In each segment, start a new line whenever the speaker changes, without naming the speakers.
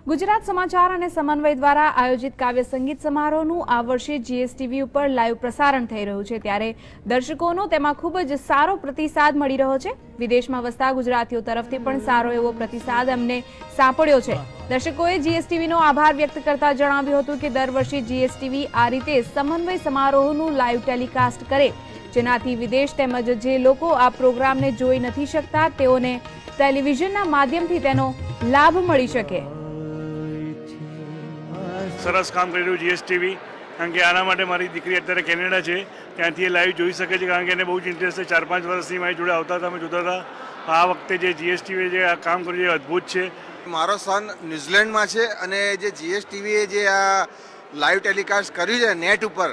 ગુજરાત સમાચાર અને સમન્વય દ્વારા આયોજિત કાવ્ય સંગીત સમારોહનું આ વર્ષે જીએસટીવી ઉપર લાઈવ પ્રસારણ થઈ રહ્યું છે, ત્યારે દર્શકોનો તેમાં ખૂબ જ સારો પ્રતિસાદ મળી રહ્યો છે। વિદેશમાં વસતા ગુજરાતીઓ તરફથી પણ સારો એવો પ્રતિસાદ અમને સાંપડ્યો છે। દર્શકોએ જીએસટીવીનો આભાર વ્યક્ત કરતા જણાવ્યું હતું કે દર વર્ષે જીએસટીવી આ રીતે સમન્વય સમારોહનું લાઈવ ટેલિકાસ્ટ કરે, જેનાથી વિદેશ તેમજ જે લોકો આ પ્રોગ્રામને જોઈ નથી શકતા તેઓને ટેલિવિઝનના માધ્યમથી તેનો લાભ મળી શકે।
સરસ કામ કરી રહ્યું જીએસટીવી, કારણ કે આના માટે મારી દીકરી અત્યારે કેનેડા છે, ત્યાંથી એ લાઈવ જોઈ શકે છે, કારણ કે એને બહુ જ ઇન્ટરેસ્ટ છે। 4-5 વર્ષથી મારી જોડે આવતા હતા, અમે જોતા હતા। આ વખતે જે જીએસટીવી જે આ કામ કર્યું છે અદ્ભુત છે।
મારો સન ન્યૂઝીલેન્ડમાં છે અને જે જીએસટીવીએ જે આ લાઈવ ટેલિકાસ્ટ કર્યું છે નેટ ઉપર,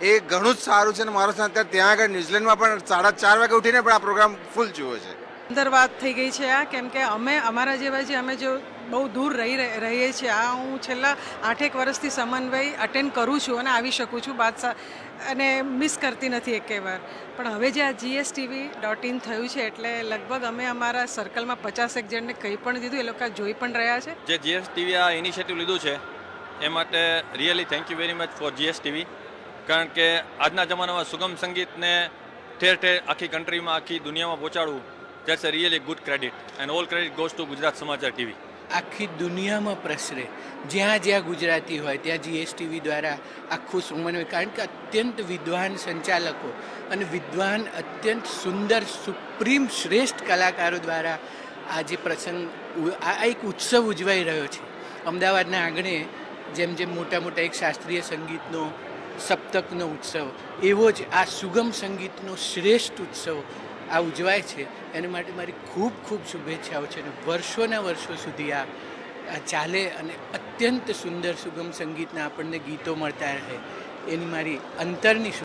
એ ઘણું જ સારું છે અને મારો સન અત્યારે ત્યાં આગળ ન્યૂઝીલેન્ડમાં પણ 4:30 વાગે ઉઠીને પણ આ પ્રોગ્રામ ફૂલ જોયો છે।
અંદર વાત થઈ ગઈ છે આ, કેમ કે અમે અમારા જેવા જે અમે જો બહુ દૂર રહીએ છીએ, આ હું છેલ્લા 8-1 વર્ષથી સમન્વય અટેન્ડ કરું છું અને આવી શકું છું અને મિસ કરતી નથી એકેય વાર। પણ હવે જે આ GSTV.in થયું છે એટલે લગભગ અમે અમારા સર્કલમાં 50 જણને કંઈ પણ દીધું, એ લોકો જોઈ પણ રહ્યા છે।
જે GSTV આ ઇનિશિયેટિવ લીધું છે એ માટે really thank you very much for GSTV, કારણ કે આજના જમાનામાં સુગમ સંગીતને ઠેર ઠેર આખી કન્ટ્રીમાં આખી દુનિયામાં પહોંચાડવું, that's a really good credit and all credit goes to Gujarat સમાચાર ટીવી।
આખી દુનિયામાં પ્રસરે, જ્યાં જ્યાં ગુજરાતી હોય ત્યાં જીએસટીવી દ્વારા આખું સમન્વય, કારણ કે અત્યંત વિદ્વાન સંચાલકો અને વિદ્વાન અત્યંત સુંદર સુપ્રીમ શ્રેષ્ઠ કલાકારો દ્વારા આ જે પ્રસંગ, આ એક ઉત્સવ ઉજવાઈ રહ્યો છે। અમદાવાદના આંગણે જેમ જેમ મોટા મોટા એક શાસ્ત્રીય સંગીતનો સપ્તકનો ઉત્સવ, એવો જ આ સુગમ સંગીતનો શ્રેષ્ઠ ઉત્સવ આ ઉજવાય છે। એના માટે મારી ખૂબ ખૂબ શુભેચ્છાઓ છે અને વર્ષોના વર્ષો સુધી આ ચાલે અને અત્યંત સુંદર સુગમ સંગીતના આપણને ગીતો મળતા રહે, એની મારી અંતરની